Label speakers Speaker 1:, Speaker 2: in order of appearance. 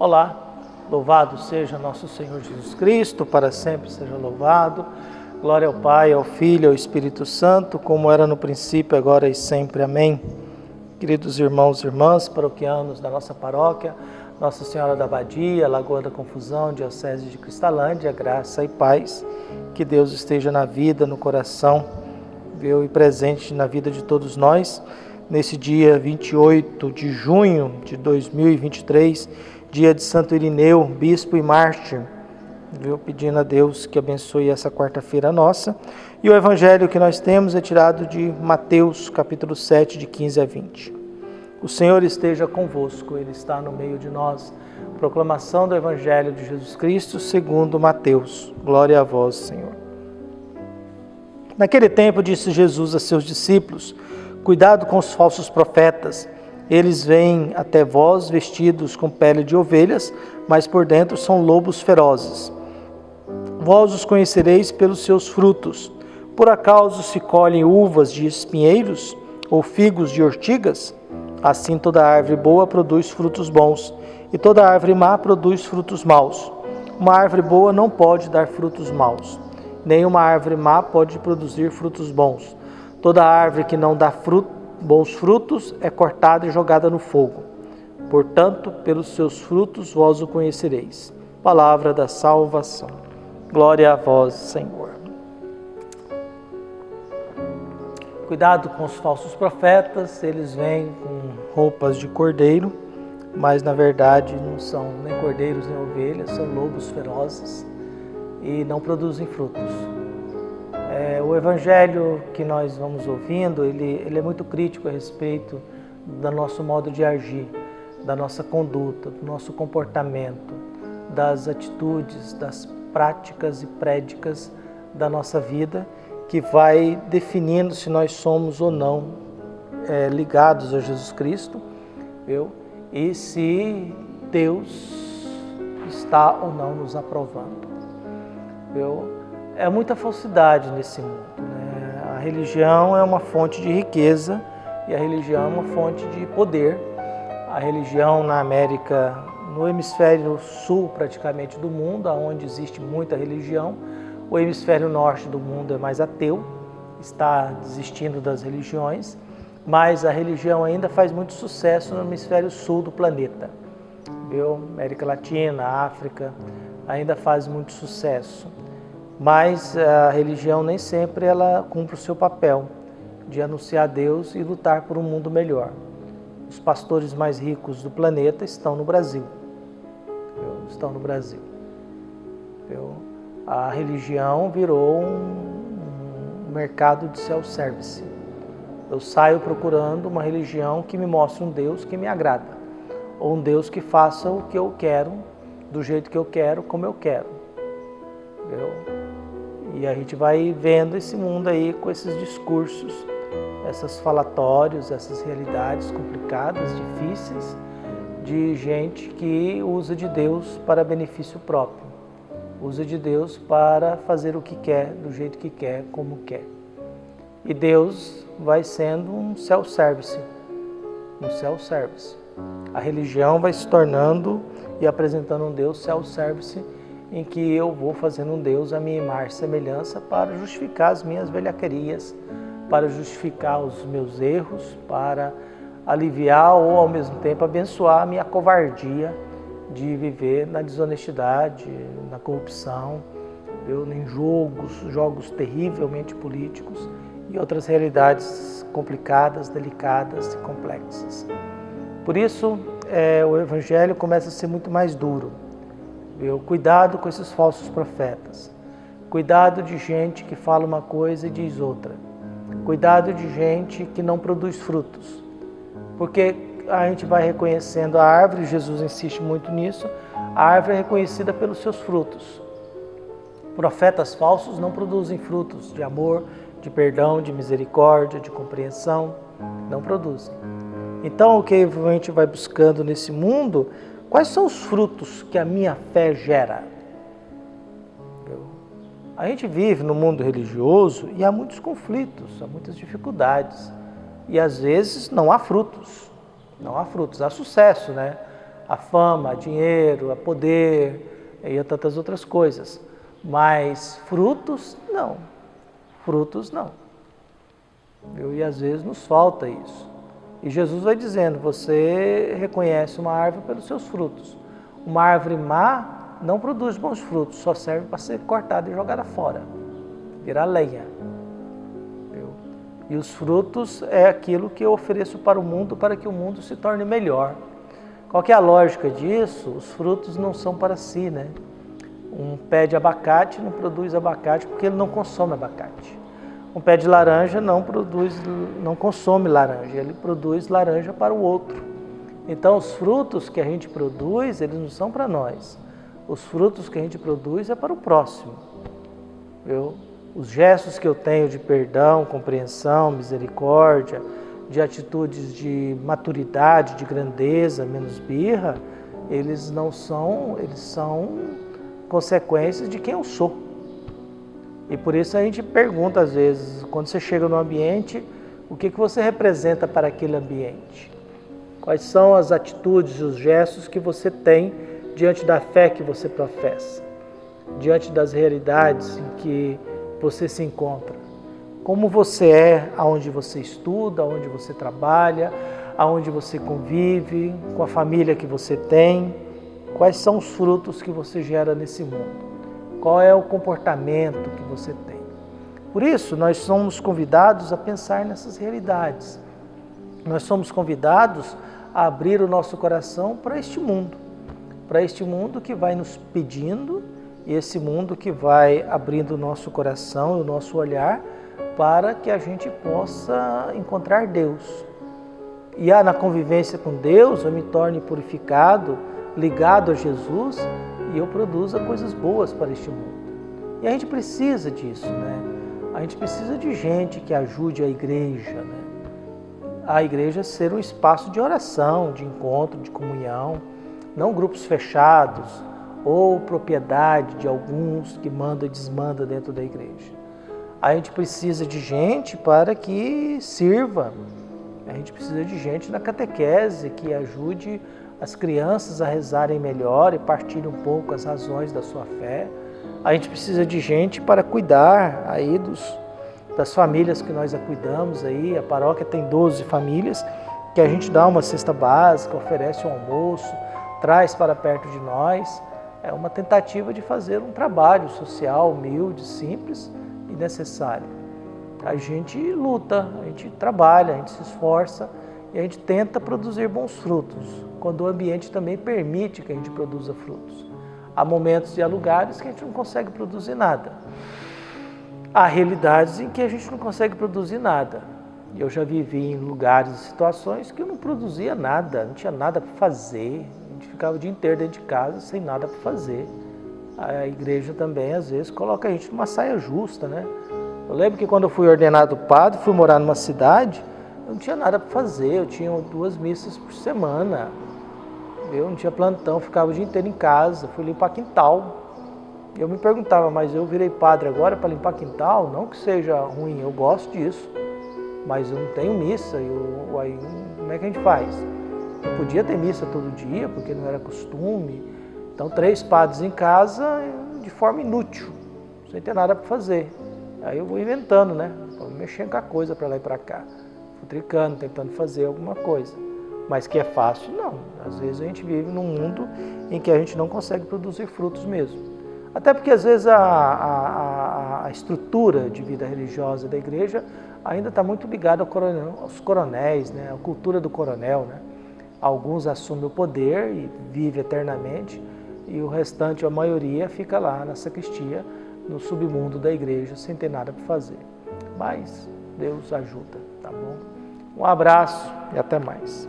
Speaker 1: Olá, louvado seja nosso Senhor Jesus Cristo, para sempre seja louvado. Glória ao Pai, ao Filho, ao Espírito Santo, como era no princípio, agora e sempre. Amém. Queridos irmãos e irmãs, paroquianos da nossa paróquia, Nossa Senhora da Abadia, Lagoa da Confusão, Diocese de Cristalândia, graça e paz. Que Deus esteja na vida, no coração, viu, e presente na vida de todos nós. Nesse dia 28 de junho de 2023, dia de Santo Irineu, bispo e mártir, viu? Pedindo a Deus que abençoe essa quarta-feira nossa. E o evangelho que nós temos é tirado de Mateus, capítulo 7, de 15 a 20. O Senhor esteja convosco, Ele está no meio de nós. Proclamação do evangelho de Jesus Cristo segundo Mateus. Glória a vós, Senhor. Naquele tempo disse Jesus a seus discípulos: cuidado com os falsos profetas. Eles vêm até vós vestidos com pele de ovelhas, mas por dentro são lobos ferozes. Vós os conhecereis pelos seus frutos. Por acaso se colhem uvas de espinheiros ou figos de ortigas? Assim toda árvore boa produz frutos bons, e toda árvore má produz frutos maus. Uma árvore boa não pode dar frutos maus, nem uma árvore má pode produzir frutos bons. Toda árvore que não dá bons frutos é cortada e jogada no fogo. Portanto, pelos seus frutos vós o conhecereis. Palavra da salvação. Glória a vós, Senhor. Cuidado com os falsos profetas, eles vêm com roupas de cordeiro, mas na verdade não são nem cordeiros nem ovelhas, são lobos ferozes e não produzem frutos. O evangelho que nós vamos ouvindo, ele é muito crítico a respeito do nosso modo de agir, da nossa conduta, do nosso comportamento, das atitudes, das práticas e prédicas da nossa vida, que vai definindo se nós somos ou não ligados a Jesus Cristo, viu? E se Deus está ou não nos aprovando, viu? É muita falsidade nesse mundo, né? A religião é uma fonte de riqueza e a religião é uma fonte de poder. A religião na América, no hemisfério sul praticamente do mundo, onde existe muita religião, o hemisfério norte do mundo é mais ateu, está desistindo das religiões, mas a religião ainda faz muito sucesso no hemisfério sul do planeta, viu? América Latina, África, ainda faz muito sucesso. Mas a religião nem sempre ela cumpre o seu papel de anunciar Deus e lutar por um mundo melhor. Os pastores mais ricos do planeta estão no Brasil. Estão no Brasil. A religião virou um mercado de self-service. Eu saio procurando uma religião que me mostre um Deus que me agrada, ou um Deus que faça o que eu quero, do jeito que eu quero, como eu quero. E a gente vai vendo esse mundo aí com esses discursos, esses falatórios, essas realidades complicadas, difíceis, de gente que usa de Deus para benefício próprio, usa de Deus para fazer o que quer, do jeito que quer, como quer. E Deus vai sendo um self-service, A religião vai se tornando e apresentando um Deus self-service, em que eu vou fazendo um Deus à minha imagem e semelhança para justificar as minhas velhacarias, para justificar os meus erros, para aliviar ou ao mesmo tempo abençoar a minha covardia de viver na desonestidade, na corrupção, em jogos terrivelmente políticos e outras realidades complicadas, delicadas e complexas. Por isso, o Evangelho começa a ser muito mais duro. Cuidado com esses falsos profetas. Cuidado de gente que fala uma coisa e diz outra. Cuidado de gente que não produz frutos. Porque a gente vai reconhecendo a árvore, Jesus insiste muito nisso, a árvore é reconhecida pelos seus frutos. Profetas falsos não produzem frutos de amor, de perdão, de misericórdia, de compreensão. Não produzem. Então, o que a gente vai buscando nesse mundo, quais são os frutos que a minha fé gera? A gente vive no mundo religioso e há muitos conflitos, há muitas dificuldades. E às vezes não há frutos. Há sucesso, né? a fama, a dinheiro, a poder e a tantas outras coisas. Mas frutos, não. Frutos, não. E às vezes nos falta isso. E Jesus vai dizendo, você reconhece uma árvore pelos seus frutos. Uma árvore má não produz bons frutos, só serve para ser cortada e jogada fora, virar lenha. E os frutos é aquilo que eu ofereço para o mundo, para que o mundo se torne melhor. Qual que é a lógica disso? Os frutos não são para si, né? Um pé de abacate não produz abacate porque ele não consome abacate. Um pé de laranja não consome laranja, ele produz laranja para o outro. Então os frutos que a gente produz, eles não são para nós. Os frutos que a gente produz é para o próximo. Os gestos que eu tenho de perdão, compreensão, misericórdia, de atitudes de maturidade, de grandeza, menos birra, eles são consequências de quem eu sou. E por isso a gente pergunta às vezes, quando você chega no ambiente, o que você representa para aquele ambiente? Quais são as atitudes e os gestos que você tem diante da fé que você professa? Diante das realidades em que você se encontra? Como você é aonde você estuda, aonde você trabalha, aonde você convive, com a família que você tem? Quais são os frutos que você gera nesse mundo? Qual é o comportamento que você tem? Por isso, nós somos convidados a pensar nessas realidades. Nós somos convidados a abrir o nosso coração para este mundo que vai nos pedindo, e esse mundo que vai abrindo o nosso coração e o nosso olhar para que a gente possa encontrar Deus. E na convivência com Deus eu me torne purificado, ligado a Jesus, e eu produza coisas boas para este mundo. E a gente precisa disso, né? A gente precisa de gente que ajude a igreja, né? A igreja ser um espaço de oração, de encontro, de comunhão, não grupos fechados ou propriedade de alguns que manda e desmanda dentro da igreja. A gente precisa de gente para que sirva. A gente precisa de gente na catequese que ajude as crianças a rezarem melhor e partilhem um pouco as razões da sua fé. A gente precisa de gente para cuidar aí das famílias que nós cuidamos aí. A paróquia tem 12 famílias que a gente dá uma cesta básica, oferece um almoço, traz para perto de nós. É uma tentativa de fazer um trabalho social, humilde, simples e necessário. A gente luta, a gente trabalha, a gente se esforça e a gente tenta produzir bons frutos, quando o ambiente também permite que a gente produza frutos. Há momentos e há lugares que a gente não consegue produzir nada. Há realidades em que a gente não consegue produzir nada. Eu já vivi em lugares e situações que eu não produzia nada, não tinha nada para fazer. A gente ficava o dia inteiro dentro de casa sem nada para fazer. A igreja também, às vezes, coloca a gente numa saia justa, né? Eu lembro que quando eu fui ordenado padre, fui morar numa cidade, eu não tinha nada para fazer, eu tinha 2 missas por semana. Eu não tinha plantão, ficava o dia inteiro em casa, fui limpar quintal. Eu me perguntava, mas eu virei padre agora para limpar quintal? Não que seja ruim, eu gosto disso, mas eu não tenho missa, aí como é que a gente faz? Eu podia ter missa todo dia, porque não era costume. Então 3 padres em casa de forma inútil, sem ter nada para fazer. Aí eu vou inventando, né? Vou mexendo com a coisa para lá e para cá. Futricando, tentando fazer alguma coisa. Mas que é fácil, não. Às vezes a gente vive num mundo em que a gente não consegue produzir frutos mesmo. Até porque às vezes a estrutura de vida religiosa da igreja ainda está muito ligada aos coronéis, né? A cultura do coronel, né? Alguns assumem o poder e vivem eternamente, e o restante, a maioria, fica lá na sacristia, no submundo da igreja, sem ter nada para fazer. Mas Deus ajuda, tá bom? Um abraço e até mais.